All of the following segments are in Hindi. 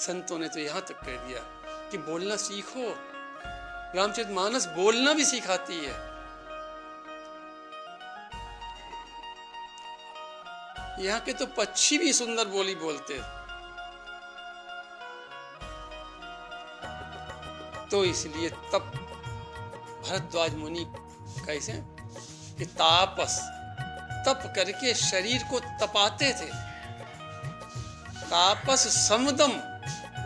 संतों ने तो यहाँ तक कह दिया कि बोलना सीखो। रामचरितमानस बोलना भी सिखाती है। यहाँ के तो पक्षी भी सुंदर बोली बोलते हैं। तो इसलिए तप भरद्वाज मुनि कैसे कि तापस तप करके शरीर को तपाते थे। तापस समदम,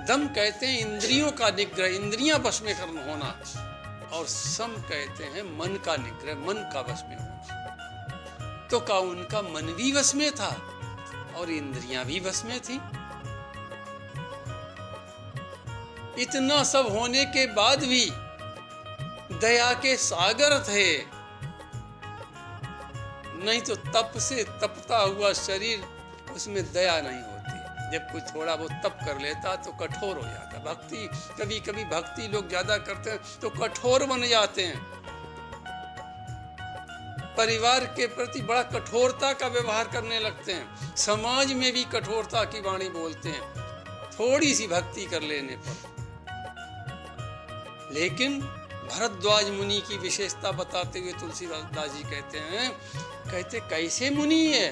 दम कहते हैं इंद्रियों का निग्रह, इंद्रियां वश में कर्म होना, और सम कहते हैं मन का निग्रह, मन का वश में होना। तो का उनका मन भी वश में था और इंद्रियां भी वश में थी। इतना सब होने के बाद भी दया के सागर थे। नहीं तो तप से तपता हुआ शरीर, उसमें दया नहीं होती। जब कोई थोड़ा बहुत तप कर लेता तो कठोर हो जाता। भक्ति कभी कभी भक्ति लोग ज्यादा करते हैं तो कठोर बन जाते हैं। परिवार के प्रति बड़ा कठोरता का व्यवहार करने लगते हैं। समाज में भी कठोरता की वाणी बोलते हैं थोड़ी सी भक्ति कर लेने पर। लेकिन भरद्वाज मुनि की विशेषता बताते हुए तुलसीदास जी कहते कैसे मुनि है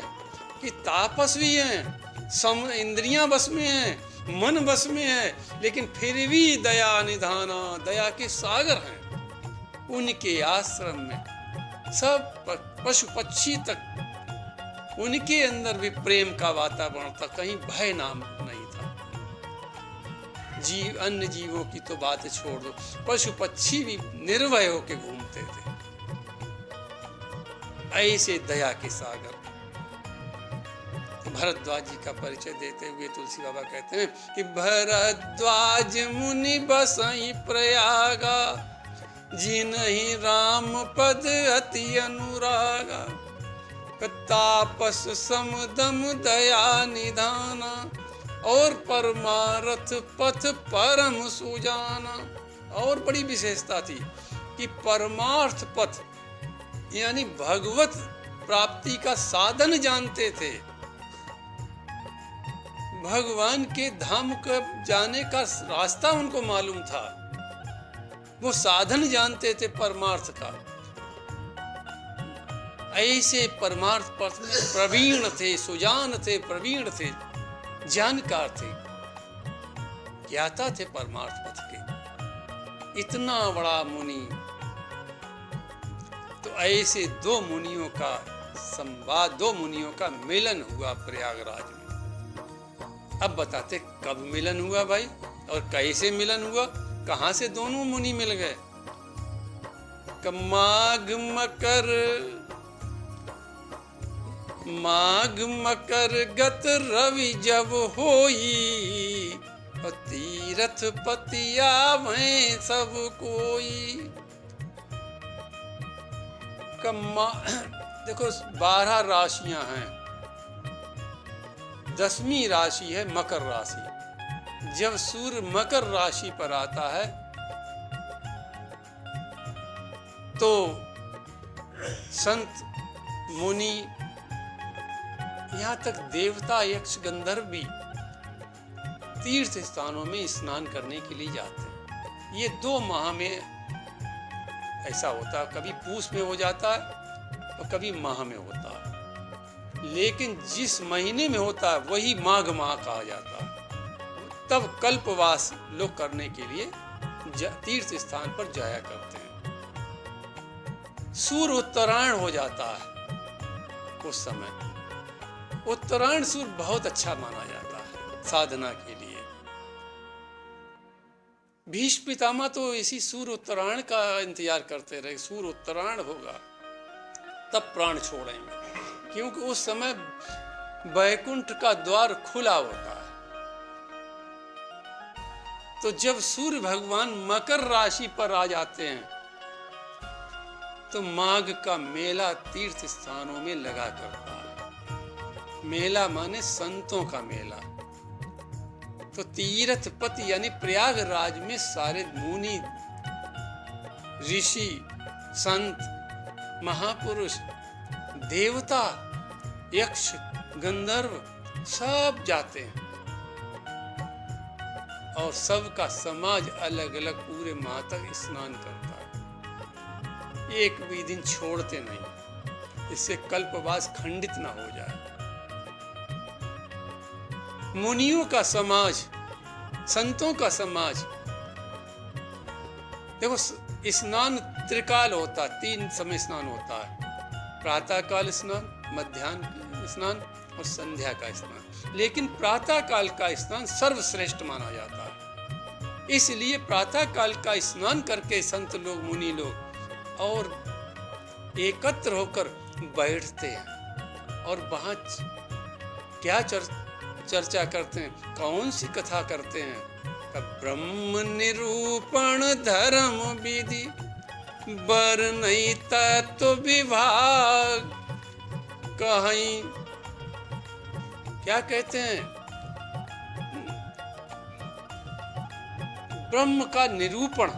कि तापस्वी हैं, सम इंद्रियां बस में हैं, मन बस में है, लेकिन फिर भी दया निधाना, दया के सागर हैं। उनके आश्रम में सब पशु पक्षी तक, उनके अंदर भी प्रेम का वातावरण था, कहीं भय नाम नहीं था। जीव अन्य जीवों की तो बात छोड़ दो, पशु पक्षी भी निर्भय होके घूमते थे। ऐसे दया के सागर भरद्वाज जी का परिचय देते हुए तुलसी बाबा कहते हैं कि भरद्वाज मुनि बसई प्रयागा, जिनहि राम पद अति अनुरागा। तापस समदम दया निधाना, और परमारथ पथ परम सुजाना। और बड़ी विशेषता थी कि परमार्थ पथ यानी भगवत प्राप्ति का साधन जानते थे। भगवान के धाम का जाने का रास्ता उनको मालूम था, वो साधन जानते थे परमार्थ का। ऐसे परमार्थ पथ में प्रवीण थे, सुजान थे, प्रवीण थे, जानकार थे, ज्ञाता थे परमार्थ पथ के। इतना बड़ा मुनि। तो ऐसे दो मुनियों का संवाद, दो मुनियों का मिलन हुआ प्रयागराज में। अब बताते कब मिलन हुआ भाई, और कैसे मिलन हुआ, कहां से दोनों मुनि मिल गए। माघ मकर गत रवि जब होई, तीरथ पति आवें सब कोई। देखो 12 राशियां हैं, 10वीं राशि है मकर राशि। जब सूर्य मकर राशि पर आता है तो संत मुनि, यहाँ तक देवता यक्ष गंधर्व भी तीर्थ स्थानों में स्नान करने के लिए जाते हैं। ये 2 माह में ऐसा होता है, कभी पूस में हो जाता है और कभी माह में होता है। लेकिन जिस महीने में होता है वही माघ माह कहा जाता है। तब कल्पवास लोग करने के लिए तीर्थ स्थान पर जाया करते हैं। सूर्य उत्तरायण हो जाता है उस समय। उत्तरायण सूर्य बहुत अच्छा माना जाता है साधना के लिए। भीष्म पितामह तो इसी सूर्य उत्तरायण का इंतजार करते रहे, सूर्य उत्तरायण होगा तब प्राण छोड़ेंगे, क्योंकि उस समय वैकुंठ का द्वार खुला होता है। तो जब सूर्य भगवान मकर राशि पर आ जाते हैं तो माघ का मेला तीर्थ स्थानों में लगा करता है। मेला माने संतों का मेला। तो तीर्थ पति यानी प्रयागराज में सारे मुनि, ऋषि, संत, महापुरुष, देवता, यक्ष, गंधर्व सब जाते हैं। और सबका समाज अलग अलग पूरे माह तक स्नान करता है, एक भी दिन छोड़ते नहीं, इससे कल्पवास खंडित ना हो जाए। मुनियों का समाज, संतों का समाज, देखो स्नान त्रिकाल होता, 3 समय स्नान होता है, प्रातः काल स्नान, मध्याह्न स्नान और संध्या का स्नान। लेकिन प्रातः काल का स्नान सर्वश्रेष्ठ माना जाता है, इसलिए प्रातः काल का स्नान करके संत लोग, मुनि लोग और एकत्र होकर बैठते हैं और वहां क्या चर्चा करते हैं, कौन सी कथा करते हैं? ब्रह्म निरूपण धर्म विधि बरनई तत्व विभाग। कहीं क्या कहते हैं? ब्रह्म का निरूपण,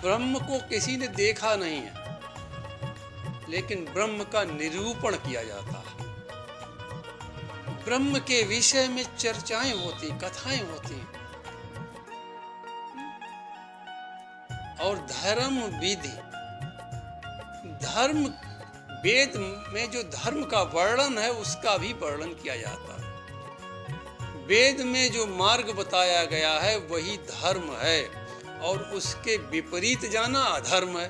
ब्रह्म को किसी ने देखा नहीं है, लेकिन ब्रह्म का निरूपण किया जाता है। ब्रह्म के विषय में चर्चाएं होती, कथाएं होती, और धर्म विधि, धर्म, वेद में जो धर्म का वर्णन है उसका भी वर्णन किया जाता है। वेद में जो मार्ग बताया गया है वही धर्म है, और उसके विपरीत जाना अधर्म है।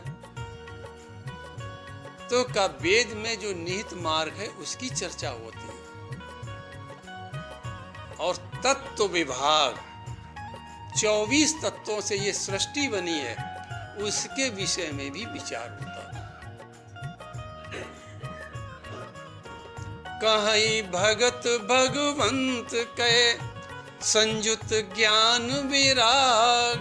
तो का वेद में जो निहित मार्ग है उसकी चर्चा होती है। और तत्व विभाग, 24 तत्वों से ये सृष्टि बनी है, उसके विषय में भी विचार होता है। कहीं भगत भगवंत के संयुत ज्ञान विराग।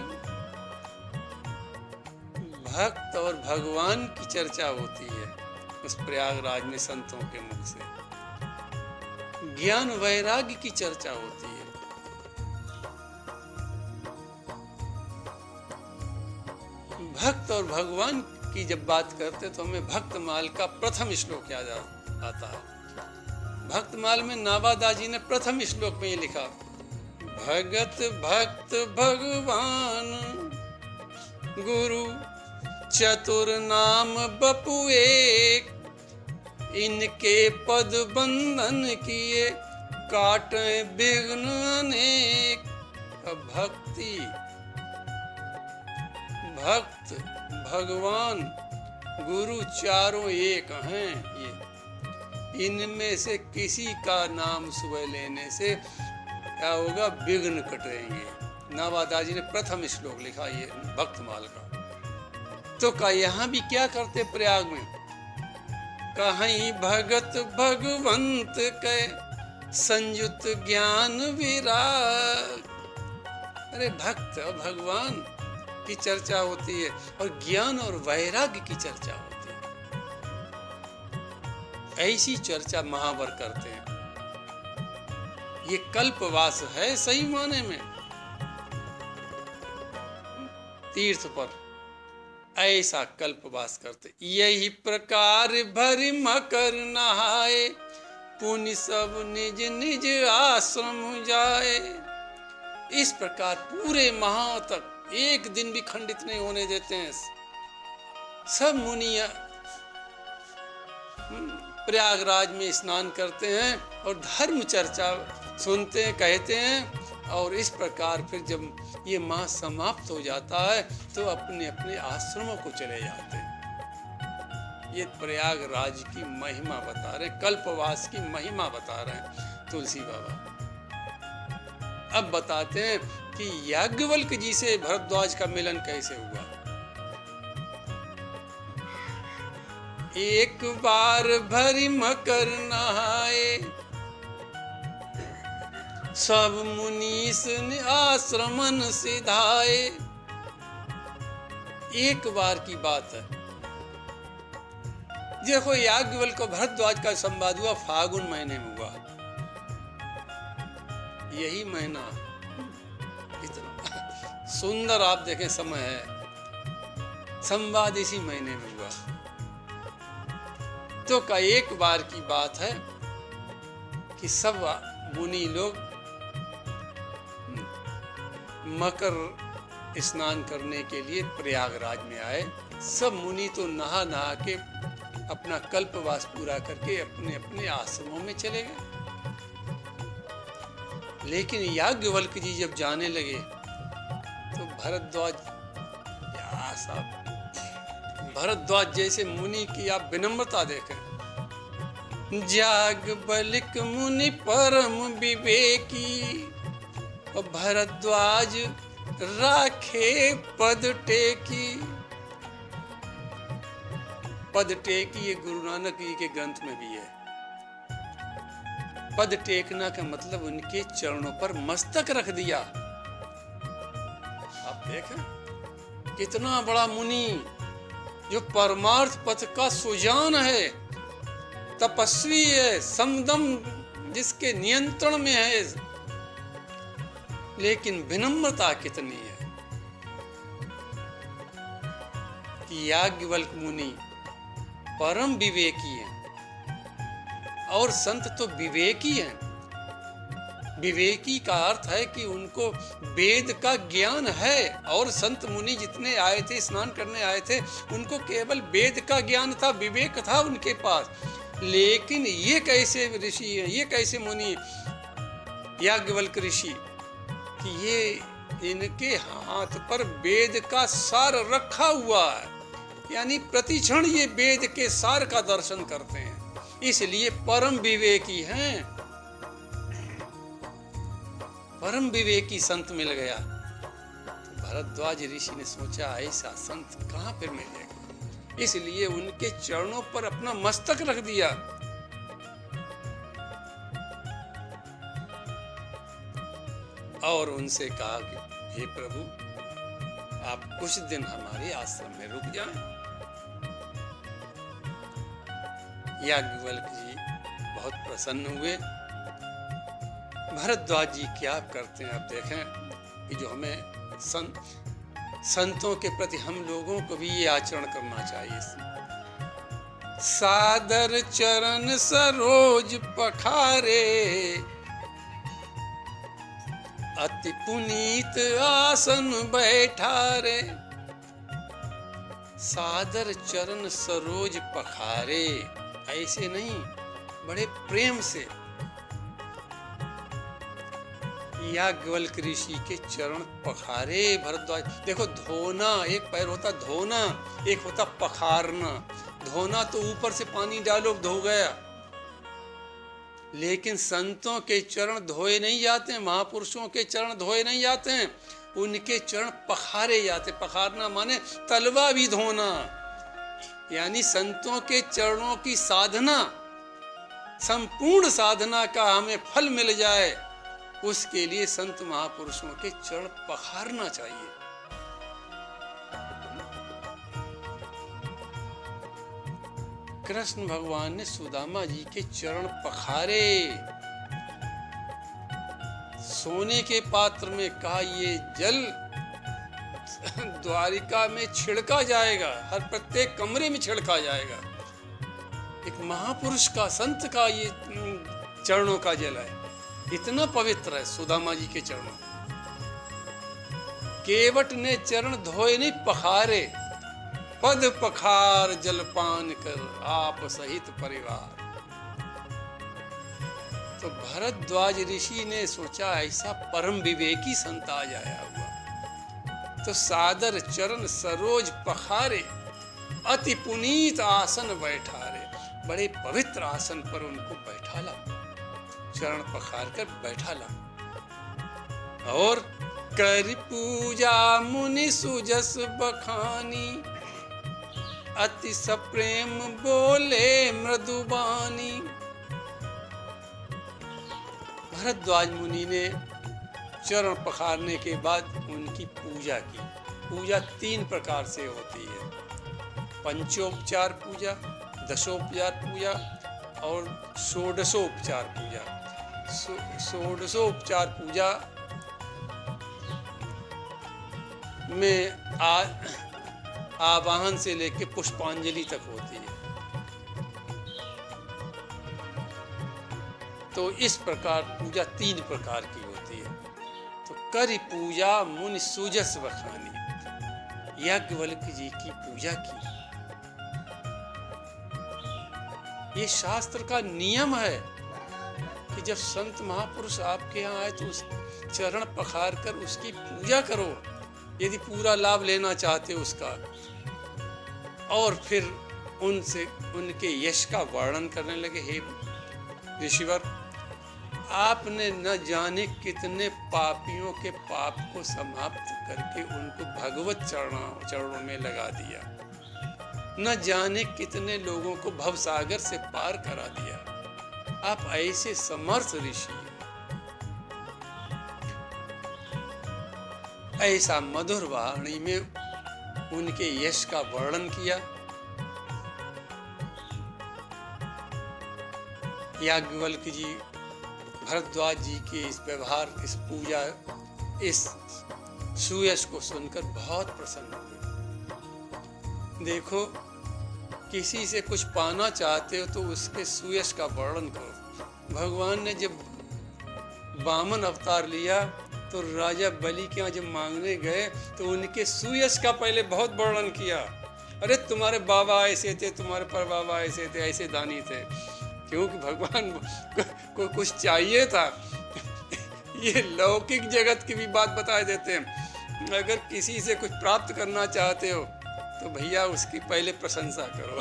भक्त और भगवान की चर्चा होती है उस प्रयागराज में संतों के मुख से, ज्ञान वैराग्य की चर्चा होती है। भक्त और भगवान की जब बात करते तो हमें भक्तमाल का प्रथम श्लोक याद आता है। भक्तमाल में नावादा जी ने प्रथम श्लोक में ये लिखा, भगत भक्त भगवान गुरु चतुर नाम बपु एक, इनके पद बंधन किए काटे विघ्न अनेक। भक्ति, भक्त, भगवान, गुरु चारों एक हैं। ये इनमें से किसी का नाम सुबह लेने से क्या होगा? विघ्न कटेंगे। नावादा जी ने प्रथम श्लोक लिखा ये भक्तमाल का। तो का यहाँ भी क्या करते प्रयाग में? कहीं भगत भगवंत के संयुत ज्ञान विराग। अरे भक्त और भगवान की चर्चा होती है और ज्ञान और वैराग्य की चर्चा होती है। ऐसी चर्चा महावर करते हैं। ये कल्पवास है सही माने में। तीर्थ पर ऐसा कल्पवास करते। यही प्रकार भरि मकर नहाए, पुनि सब निज निज आश्रम जाए। इस प्रकार पूरे माह तक एक दिन भी खंडित नहीं होने देते हैं। सब मुनिया प्रयागराज में स्नान करते हैं और धर्म चर्चा सुनते हैं, कहते हैं। और इस प्रकार फिर जब ये माह समाप्त हो जाता है तो अपने अपने आश्रमों को चले जाते हैं। ये प्रयागराज की महिमा बता रहे, कल्पवास की महिमा बता रहे हैं तुलसी बाबा। अब बताते हैं कि याज्ञवल्क्य जी से भरद्वाज का मिलन कैसे हुआ। एक बार भरि मकर नहाए, सब मुनीस आश्रमन सिधाए। एक बार की बात है। देखो याज्ञवल्क्य को भरद्वाज का संवाद हुआ फागुन महीने में हुआ। यही महीना इतना सुंदर आप देखें समय है, संवाद इसी महीने में हुआ। तो का एक बार की बात है कि सब मुनि लोग मकर स्नान करने के लिए प्रयागराज में आए। सब मुनि तो नहा नहा के अपना कल्पवास पूरा करके अपने अपने आश्रमों में चले गए। लेकिन याज्ञवल्क्य जी जब जाने लगे तो भरद्वाज जैसे मुनि की आप विनम्रता देखें। याज्ञवल्क्य मुनि परम विवेकी, और भरद्वाज राखे पद टेकी। पद टेकी ये गुरु नानक जी के ग्रंथ में भी है। पद टेकना का मतलब उनके चरणों पर मस्तक रख दिया। आप देखें कितना बड़ा मुनि, जो परमार्थ पथ का सुजान है, तपस्वी है, समदम जिसके नियंत्रण में है, लेकिन विनम्रता कितनी है कि याज्ञवल्क्य मुनि परम विवेकी हैं, और संत तो विवेकी हैं। विवेकी का अर्थ है कि उनको वेद का ज्ञान है, और संत मुनि जितने आए थे, स्नान करने आए थे, उनको केवल वेद का ज्ञान था, विवेक था उनके पास। लेकिन ये कैसे ऋषि हैं, ये कैसे मुनि याज्ञवल्क्य ऋषि कि ये इनके हाथ पर वेद का सार रखा हुआ है, यानी प्रतिक्षण ये वेद के सार का दर्शन करते हैं, इसलिए परम विवेकी हैं। परम विवेकी संत मिल गया। तो भरद्वाज ऋषि ने सोचा ऐसा संत कहां फिर मिलेगा, इसलिए उनके चरणों पर अपना मस्तक रख दिया। और उनसे कहा कि हे प्रभु, आप कुछ दिन हमारे आश्रम में रुक जाएं। याज्ञवल्क्य जी बहुत प्रसन्न हुए। भरद्वाज जी क्या करते हैं आप देखें कि जो हमें संतों के प्रति हम लोगों को भी ये आचरण करना चाहिए। सादर चरण सरोज पखारे, अति पुनीत आसन बैठारे। सादर चरण सरोज पखारे, ऐसे नहीं, बड़े प्रेम से याज्ञवल्क्य ऋषि के चरण पखारे भरद्वाज। देखो धोना, एक पैर होता धोना, एक होता पखारना। धोना तो ऊपर से पानी डालो धो गया, लेकिन संतों के चरण धोए नहीं जाते हैं, महापुरुषों के चरण धोए नहीं जाते हैं, उनके चरण पखारे जाते। पखारना माने तलवा भी धोना, यानी संतों के चरणों की साधना, संपूर्ण साधना का हमें फल मिल जाए, उसके लिए संत महापुरुषों के चरण पखारना चाहिए। कृष्ण भगवान ने सुदामा जी के चरण पखारे, सोने के पात्र में कहा ये जल द्वारिका में छिड़का जाएगा, हर प्रत्येक कमरे में छिड़का जाएगा। एक महापुरुष का, संत का ये चरणों का जल है, इतना पवित्र है सुदामा जी के चरणों। केवट ने चरण धोए नहीं, पखारे। पद पखार जलपान कर आप सहित परिवार। तो भरद्वाज ऋषि ने सोचा ऐसा परम विवेकी संत आ जाया हुआ, तो सादर चरण सरोज पखारे, अति पुनीत आसन बैठारे। बड़े पवित्र आसन पर उनको बैठाला, चरण पखार कर बैठाला। और कर पूजा मुनि सुजस बखानी, अति सप्रेम बोले मृदुबानी। भरद्वाज मुनि ने चरण पखारने के बाद उनकी पूजा की। पूजा 3 प्रकार से होती है, पंचोपचार पूजा, दशोपचार पूजा और षोडशोपचार पूजा। षोडशोपचार पूजा में आवाहन से लेकर पुष्पांजलि तक होती है। तो तो इस प्रकार पूजा 3 प्रकार की होती है। तो करि पूजा मुनि सुजस बखानी, याज्ञवल्क जी की पूजा की। ये शास्त्र का नियम है कि जब संत महापुरुष आपके यहाँ आए तो उस चरण पखार कर उसकी पूजा करो, यदि पूरा लाभ लेना चाहते हो उसका। और फिर उनसे उनके यश का वर्णन करने लगे। हे ऋषिवर, आपने न जाने कितने पापियों के पाप को समाप्त करके उनको भगवत चरणों में लगा दिया, न जाने कितने लोगों को भवसागर से पार करा दिया। आप ऐसे समर्थ ऋषि, ऐसा मधुर वाणी में उनके यश का वर्णन किया। याज्ञवल्क जी भरद्वाज जी के इस व्यवहार, इस पूजा, इस सुयश को सुनकर बहुत प्रसन्न हुए। देखो, किसी से कुछ पाना चाहते हो तो उसके सुयश का वर्णन करो। भगवान ने जब वामन अवतार लिया तो राजा बलि के यहाँ जब मांगने गए तो उनके सुयश का पहले बहुत वर्णन किया। अरे तुम्हारे बाबा ऐसे थे, तुम्हारे परबाबा ऐसे थे, ऐसे दानी थे। क्योंकि भगवान को कुछ चाहिए था। ये लौकिक जगत की भी बात बता देते हैं। अगर किसी से कुछ प्राप्त करना चाहते हो तो भैया उसकी पहले प्रशंसा करो।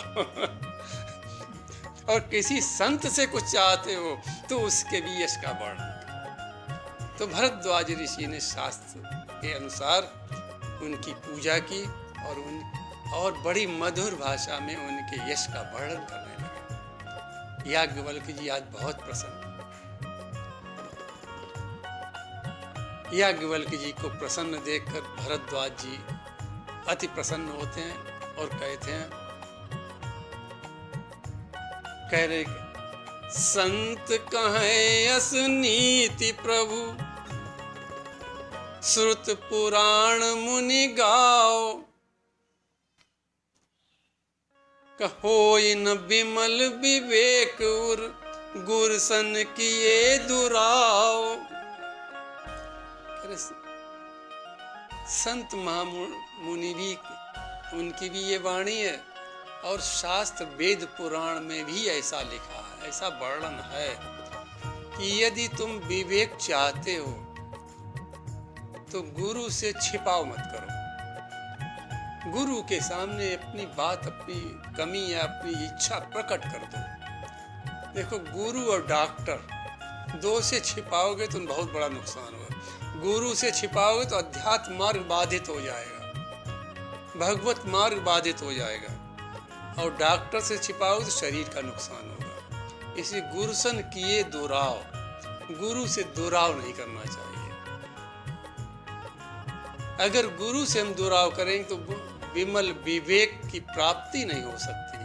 और किसी संत से कुछ चाहते हो तो उसके भी यश का वर्णन करो। तो भरद्वाज ऋषि ने शास्त्र के अनुसार उनकी पूजा की और बड़ी मधुर भाषा में उनके यश का वर्णन करने लगे। याज्ञवल्क जी आज बहुत प्रसन्न। याज्ञवल्क जी को प्रसन्न देखकर भरद्वाज जी अति प्रसन्न होते हैं और कहते हैं, कह रहे संत कहे अस नीति प्रभु, श्रुत पुराण मुनि गाओ, कहोई न विमल विवेक उर, गुरसन किए दुराओ। संत महामुनि भी, उनकी भी ये वाणी है और शास्त्र वेद पुराण में भी ऐसा लिखा है, ऐसा वर्णन है कि यदि तुम विवेक चाहते हो तो गुरु से छिपाव मत करो। गुरु के सामने अपनी बात, अपनी कमी या अपनी इच्छा प्रकट कर दो। देखो, गुरु और डॉक्टर दो से छिपाओगे तो बहुत बड़ा नुकसान होगा। गुरु से छिपाओगे तो अध्यात्म मार्ग बाधित हो जाएगा, भगवत मार्ग बाधित हो जाएगा। और डॉक्टर से छिपाओगे तो शरीर का नुकसान होगा। इसलिए गुरुसन किए दुराव, गुरु से दुराव नहीं करना चाहिए। अगर गुरु से हम दुराव करेंगे तो विमल विवेक की प्राप्ति नहीं हो सकती।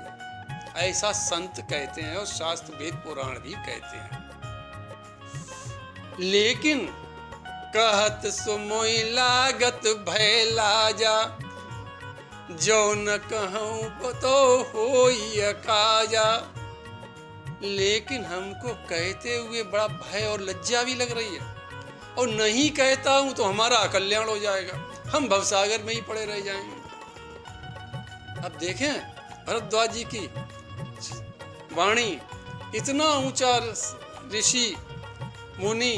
ऐसा संत कहते हैं और शास्त्र वेद पुराण भी कहते हैं। लेकिन कहत सुमोई लागत भय लाजा, जो न कहूं तो होई अकाजा। लेकिन हमको कहते हुए बड़ा भय और लज्जा भी लग रही है, और नहीं कहता हूं तो हमारा अकल्याण हो जाएगा, हम भवसागर में ही पड़े रह जाएंगे। अब देखें भरद्वाज जी की वाणी, इतना ऊंचा ऋषि मुनि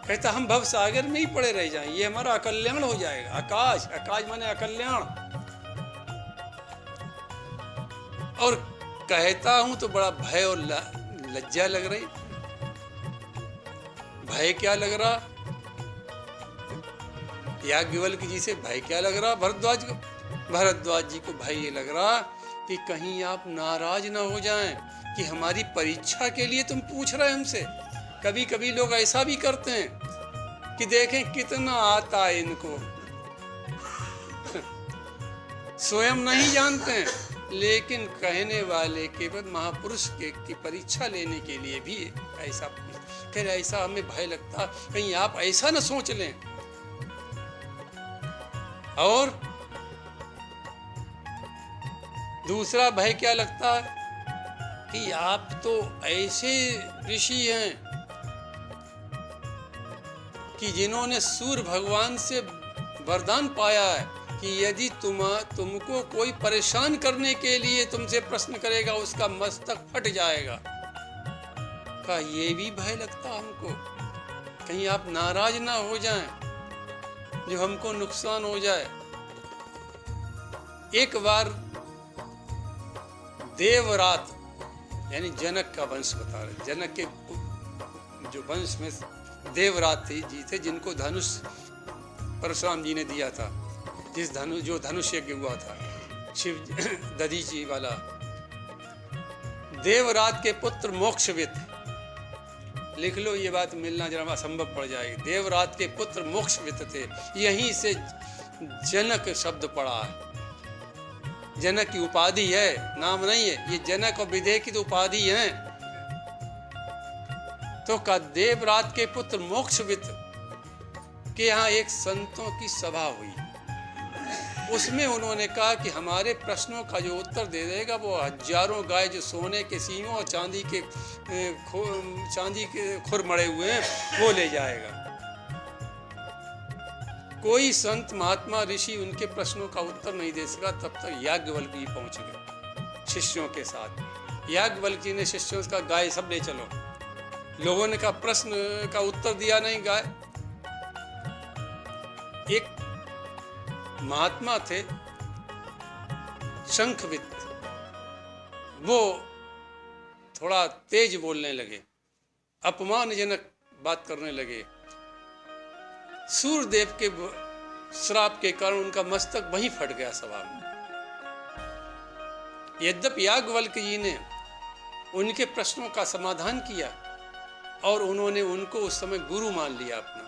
कहता हम भवसागर में ही पड़े रह जाएंगे, ये हमारा अकल्याण हो जाएगा। आकाश, आकाश माने अकल्याण। और कहता हूं तो बड़ा भय और लज्जा लग रही। भय क्या लग रहा? याज्ञवल्क जी से भय क्या लग रहा? भरद्वाज जी को भय ये लग रहा कि कहीं आप नाराज ना हो जाएं कि हमारी परीक्षा के लिए तुम पूछ रहे हमसे। कभी कभी लोग ऐसा भी करते हैं कि देखें कितना आता है इनको, स्वयं नहीं जानते हैं, लेकिन कहने वाले केवल महापुरुष की परीक्षा लेने के लिए भी ऐसा कह रहे। ऐसा हमें भय लगता कहीं आप ऐसा न सोच लें। और दूसरा भय क्या लगता है कि आप तो ऐसे ऋषि हैं कि जिन्होंने सूर्य भगवान से वरदान पाया है कि यदि तुमको कोई परेशान करने के लिए तुमसे प्रश्न करेगा उसका मस्तक फट जाएगा। का ये भी भय लगता हमको, कहीं आप नाराज ना हो जाएं, जो हमको नुकसान हो जाए। एक बार देवरात यानी जनक का वंश बता रहे, जनक के जो वंश में देवरात जी थे, जिनको धनुष परशुराम जी ने दिया था, जो धनुष यज्ञ हुआ था शिव दधीची वाला। देवरात के पुत्र मोक्षवित, लिख लो ये बात, मिलना जरा असंभव पड़ जाएगी। देवरात के पुत्र मोक्षवित थे, यहीं से जनक शब्द पड़ा है। जनक की उपाधि है, नाम नहीं है, ये जनक और विदेह की तो उपाधि है। तो का देवरात के पुत्र मोक्षवित के यहाँ एक संतों की सभा हुई, उसमें उन्होंने कहा कि हमारे प्रश्नों का जो उत्तर दे देगा वो हजारों गाय जो सोने के सींगों और चांदी के खुर मड़े हुए हैं वो ले जाएगा। कोई संत महात्मा ऋषि उनके प्रश्नों का उत्तर नहीं दे सका, तब तक याज्ञवल्क्य जी पहुंच गए शिष्यों के साथ। याज्ञवल्क्य जी ने शिष्यों का गाय सब ले चलो। लोगों ने कहा प्रश्न का उत्तर दिया नहीं गाय। एक महात्मा थे शंखवित, वो थोड़ा तेज बोलने लगे, अपमानजनक बात करने लगे। सूर्यदेव के श्राप के कारण उनका मस्तक वहीं फट गया सभा में। यद्यपि याज्ञवल्क्य जी ने उनके प्रश्नों का समाधान किया और उन्होंने उनको उस समय गुरु मान लिया अपना।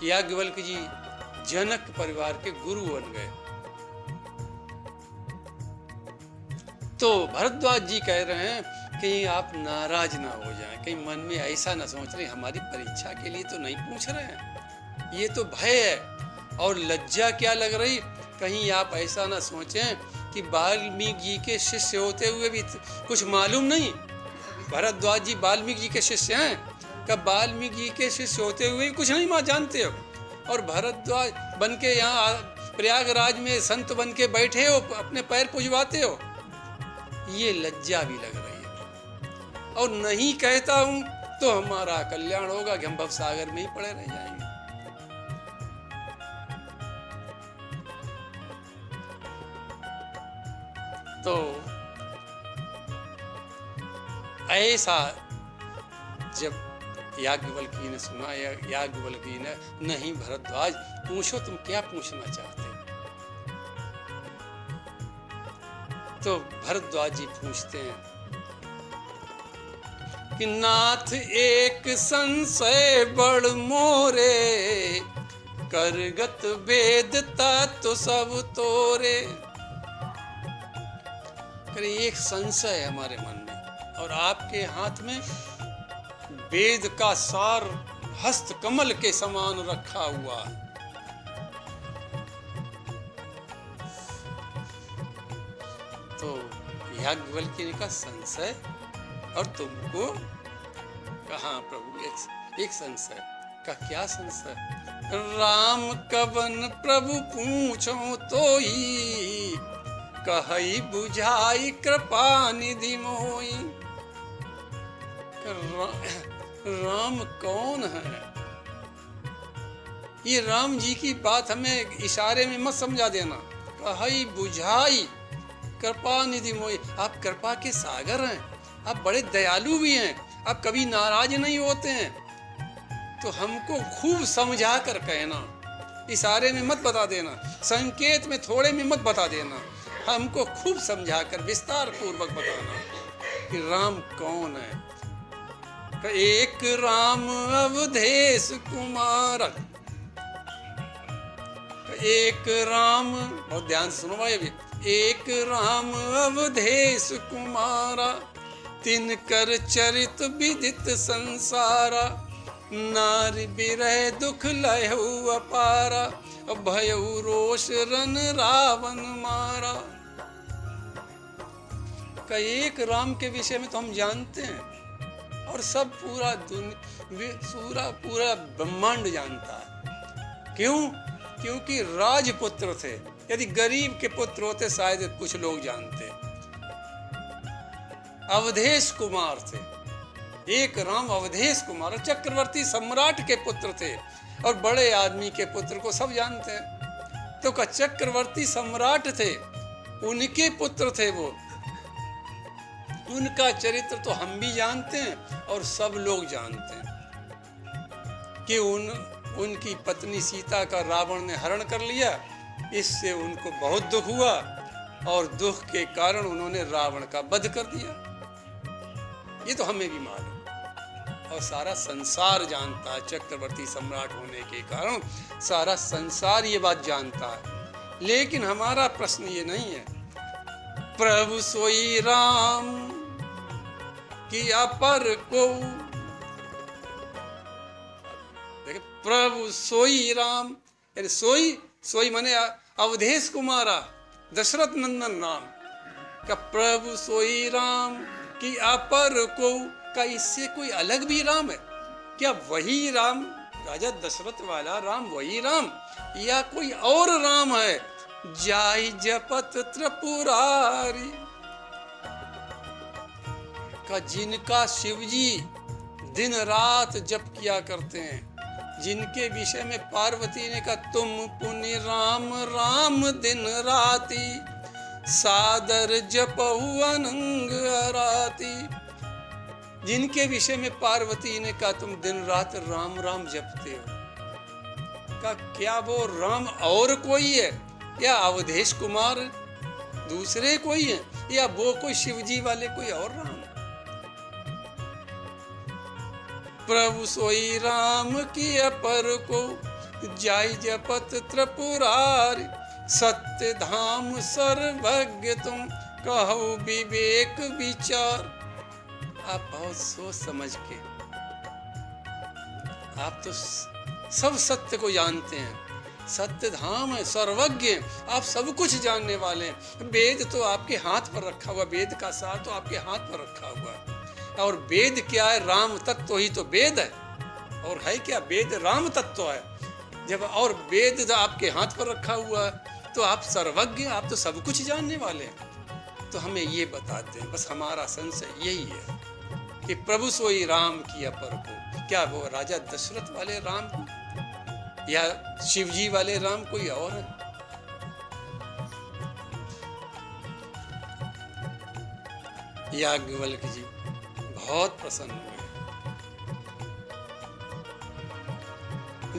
याज्ञवल्क्य जी जनक परिवार के गुरु बन गए। तो भरद्वाज जी कह रहे हैं कहीं आप नाराज ना हो जाएं, कहीं मन में ऐसा ना सोच रहे हमारी परीक्षा के लिए तो नहीं पूछ रहे हैं, ये तो भय है और लज्जा क्या लग रही, कहीं आप ऐसा ना सोचें कि वाल्मीकि जी के शिष्य होते हुए भी कुछ मालूम नहीं। भरद्वाज जी वाल्मीकि जी के शिष्य हैं, कब वाल्मीकि जी के शिष्य होते हुए भी कुछ नहीं जानते हो, और भरद्वाज बन के यहाँ प्रयागराज में संत बन के बैठे हो, अपने पैर पुजवाते हो, ये लज्जा भी लग रही है। और नहीं कहता हूं तो हमारा कल्याण होगा कि हम भवसागर में ही पड़े रह जाएंगे। तो ऐसा जब याज्ञवल्क्य ने सुना, याज्ञवल्क्य ने नहीं भरद्वाज पूछो तुम क्या पूछना चाहते हो। तो भरद्वाज जी पूछते हैं कि नाथ एक संशय बड़ मोरे, करगत वेदता तो सब तोरे। एक संशय है हमारे मन में और आपके हाथ में वेद का सार हस्त कमल के समान रखा हुआ है। तो याज्ञवल्क्य का संशय और तुमको कहा प्रभु एक संशय का क्या संशय, राम कवन प्रभु पूछो तो ही, कहई बुझाई कृपा निधि मोई। राम कौन है, ये राम जी की बात हमें इशारे में मत समझा देना। कहई बुझाई कृपा निधि मोई, आप कृपा के सागर हैं, आप बड़े दयालु भी हैं, आप कभी नाराज नहीं होते हैं। तो हमको खूब समझा कर कहना, इशारे में मत बता देना, संकेत में थोड़े में मत बता देना, हमको खूब समझा कर विस्तार पूर्वक बताना कि राम कौन है। एक राम अवधेश कुमार, एक राम, बहुत ध्यान से सुनो भाई अभी, एक राम अवधेश कुमारा, तिनकर चरित विदित संसारा, नारी बिरह दुख लहु अपारा, भयउ रोष रन रावण मारा। का एक राम के विषय में तो हम जानते हैं, और सब पूरा पूरा ब्रह्मांड जानता है। क्यों? क्योंकि राजपुत्र थे। यदि गरीब के पुत्र होते शायद कुछ लोग जानते। अवधेश कुमार थे, एक राम अवधेश कुमार, चक्रवर्ती सम्राट के पुत्र थे, और बड़े आदमी के पुत्र को सब जानते हैं। तो का चक्रवर्ती सम्राट थे, उनके पुत्र थे वो, उनका चरित्र तो हम भी जानते हैं और सब लोग जानते हैं कि उनकी पत्नी सीता का रावण ने हरण कर लिया। इससे उनको बहुत दुख हुआ, और दुख के कारण उन्होंने रावण का वध कर दिया। ये तो हमें भी मालूम, और सारा संसार जानता है। चक्रवर्ती सम्राट होने के कारण सारा संसार ये बात जानता है। लेकिन हमारा प्रश्न ये नहीं है। प्रभु सोई राम किया पर को, देखिए प्रभु सोई राम, यानी सोई माने अवधेश कुमारा, दशरथ नंदन राम का प्रभु सोई राम कि अपर को का, इससे कोई अलग भी राम है क्या? वही राम, राजा दशरथ वाला राम वही राम, या कोई और राम है? जाई जपत त्रिपुरारी का, जिनका शिवजी दिन रात जप किया करते हैं, जिनके विषय में पार्वती ने कहा तुम पुनि राम राम दिन राती, सादर जपहु अनंग अराती। जिनके विषय में पार्वती ने कहा तुम दिन रात राम राम जपते हो, का क्या वो राम और कोई है, या अवधेश कुमार दूसरे कोई है, या वो कोई शिवजी वाले कोई और राम? प्रभु सोई राम की अपर को, जाय जपत त्रिपुरारी, सत्य धाम सर्वज्ञ तुम कहो विवेक विचार। आप बहुत सोच समझ के, आप तो सब सत्य को जानते हैं, सत्य धाम है, सर्वज्ञ, आप सब कुछ जानने वाले हैं। वेद तो आपके हाथ पर रखा हुआ, वेद का सार तो आपके हाथ पर रखा हुआ है। और वेद क्या है? राम तत्व ही तो वेद है, और है क्या? वेद राम तत्व है। जब और वेद आपके हाथ पर रखा हुआ है तो आप सर्वज्ञ, आप तो सब कुछ जानने वाले हैं। तो हमें ये बताते हैं, बस हमारा संशय यही है कि प्रभु सोई राम की अपर को, क्या वो राजा दशरथ वाले राम को, या शिवजी वाले राम कोई और है? याज्ञवल्क्य जी बहुत प्रसन्न हुए।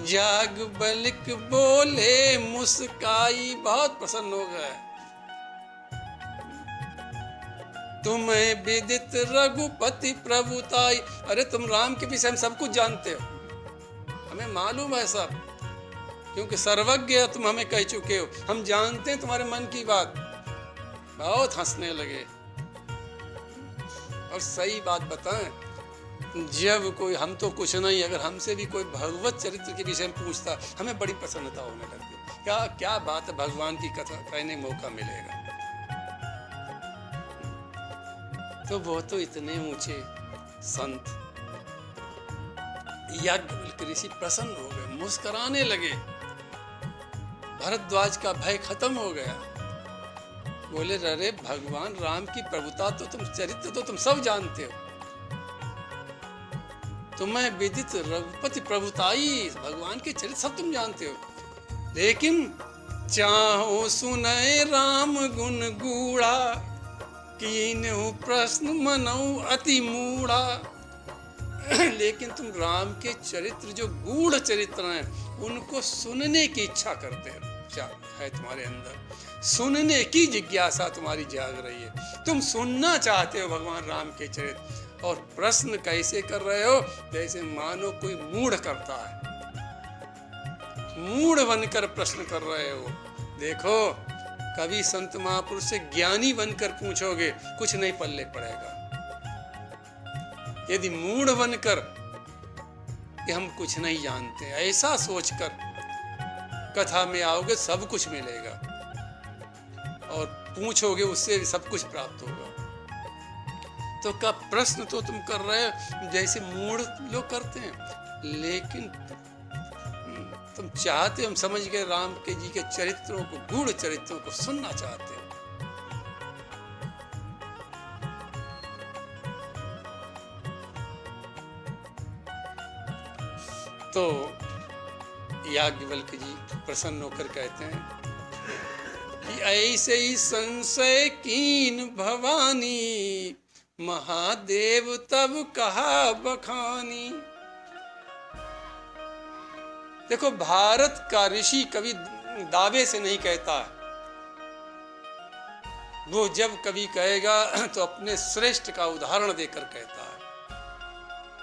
याज्ञवल्क्य बोले मुस्काई, बहुत प्रसन्न हो गए। तुम्हें विदित रघुपति प्रभुताई, अरे तुम राम के विषय में सब कुछ जानते हो, हमें मालूम है सब, क्योंकि सर्वज्ञ तुम हमें कह चुके हो, हम जानते हैं तुम्हारे मन की बात। बहुत हंसने लगे। और सही बात बताएं, जब कोई, हम तो कुछ नहीं, अगर हमसे भी कोई भगवत चरित्र के विषय में पूछता, हमें बड़ी प्रसन्नता होने लगती। क्या क्या बात है, भगवान की कथा कहने मौका मिलेगा। तो वो तो इतने ऊंचे संत याज्ञवल्क्य ऋषि प्रसन्न हो गए, मुस्कुराने लगे। भरद्वाज का भय खत्म हो गया। बोले अरे भगवान राम की प्रभुता तो तुम, चरित्र तो तुम सब जानते हो, तुम्हें विदित रघुपति प्रभुताई, भगवान के चरित्र सब तुम जानते हो, लेकिन चाहो सुनय राम गुण गूढ़ा, कीन्हु प्रश्न मनऊ अति मूढ़ा। लेकिन तुम राम के चरित्र जो गूढ़ चरित्र हैं उनको सुनने की इच्छा करते हो, क्या है तुम्हारे अंदर, सुनने की जिज्ञासा तुम्हारी जाग रही है, तुम सुनना चाहते हो भगवान राम के चरित्र। और प्रश्न कैसे कर रहे हो? जैसे मानो कोई मूढ़ करता है, मूढ़ बनकर प्रश्न कर रहे हो। देखो कभी संत महापुरुष से ज्ञानी बनकर पूछोगे कुछ नहीं पल्ले पड़ेगा। यदि मूढ़ बनकर कि हम कुछ नहीं जानते ऐसा सोचकर कथा में आओगे सब कुछ मिलेगा, और पूछोगे उससे सब कुछ प्राप्त होगा। तो का प्रश्न तो तुम कर रहे हो जैसे मूढ़ लोग करते हैं, लेकिन तुम चाहते हो, हम समझ गए, राम के जी के चरित्रों को, गूढ़ चरित्रों को सुनना चाहते हो। तो याज्ञवल्क जी प्रसन्न होकर कहते हैं कि ऐसे ही संशय कीन भवानी, महादेव तब कहा बखानी। देखो, भारत का ऋषि कभी दावे से नहीं कहता है, वो जब कभी कहेगा तो अपने श्रेष्ठ का उदाहरण देकर कहता है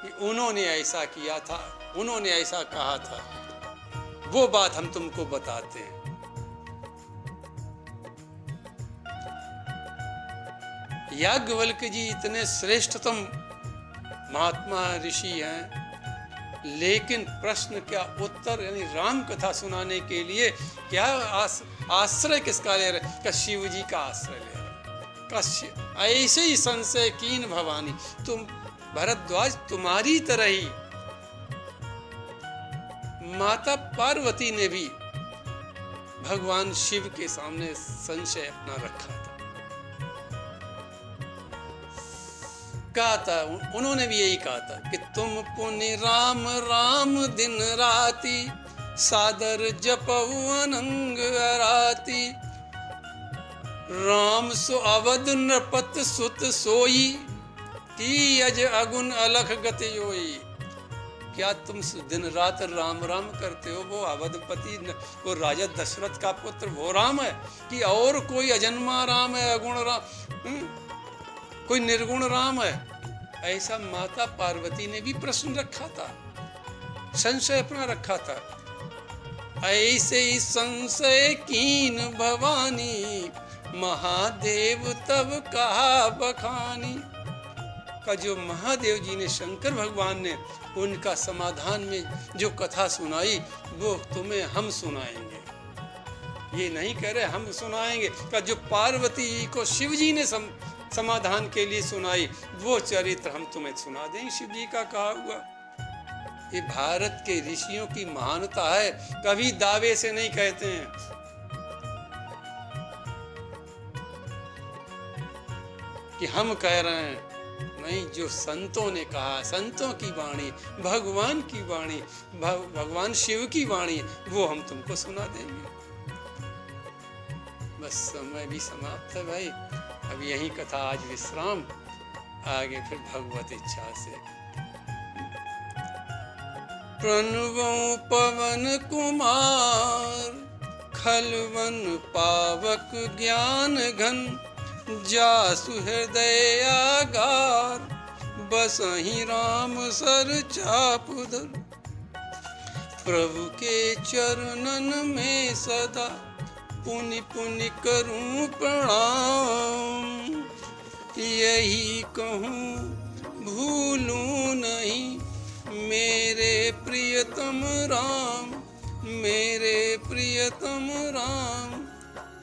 कि उन्होंने ऐसा किया था, उन्होंने ऐसा कहा था, वो बात हम तुमको बताते हैं। याज्ञवल्क्य जी इतने श्रेष्ठतम महात्मा ऋषि हैं, लेकिन प्रश्न क्या उत्तर, यानी राम कथा सुनाने के लिए क्या आश्रय किसका ले रहे? का शिव जी का आश्रय ले रहे। ऐसे ही संशय कीन भवानी, तुम भरद्वाज तुम्हारी तरह ही माता पार्वती ने भी भगवान शिव के सामने संशय अपना रखा था, कहा था, उन्होंने भी यही कहा था कि तुम पुनि राम राम दिन राती, सादर जपऊ अनंग अराती, राम सो अवध नृपत सुत सोई, की अज अगुन अलख गति योई। क्या तुम दिन रात राम राम करते हो? वो अवधपति, वो राजा दशरथ का पुत्र वो राम है कि और कोई अजन्मा राम है, अगुण राम, कोई निर्गुण राम है? ऐसा माता पार्वती ने भी प्रश्न रखा था, संशय अपना रखा था। ऐसे ही संशय कीन भवानी, महादेव तब कहा बखानी। का जो महादेव जी ने, शंकर भगवान ने उनका समाधान में जो कथा सुनाई, वो तुम्हें हम सुनाएंगे। ये नहीं कह रहे हम सुनाएंगे, का जो पार्वती जी को शिव जी ने समाधान के लिए सुनाई, वो चरित्र हम तुम्हें सुना देंगे, शिव जी का कहा हुआ। ये भारत के ऋषियों की महानता है, कभी दावे से नहीं कहते हैं। कि हम कह रहे हैं, नहीं, जो संतों ने कहा, संतों की वाणी, भगवान की वाणी, भगवान शिव की वाणी, वो हम तुमको सुना देंगे। बस समय भी समाप्त है भाई, अब यही कथा आज विश्राम, आगे फिर भगवत इच्छा से। प्रणवों पवन कुमार, खलवन पावक ज्ञान घन, जासु हृदय आगार, बसहि राम सर चापुधर, प्रभु के चरणन में सदा पुनि पुनि करूं प्रणाम। यही कहूं भूलूं नहीं मेरे प्रियतम राम, मेरे प्रियतम राम।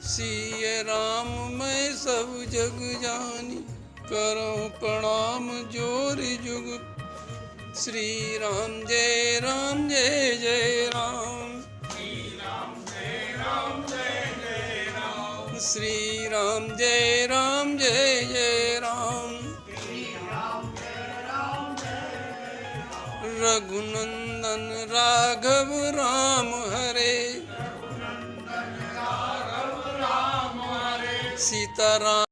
सिय राम मैं सब जग जानी, करूं प्रणाम जोर जुग। श्री राम जय राम जय जय राम, श्री राम जय राम जय जय राम, श्री राम जय राम जय जय राम, श्री राम जय राम जय राम। रघुनंदन राघव राम हरे, सीताराम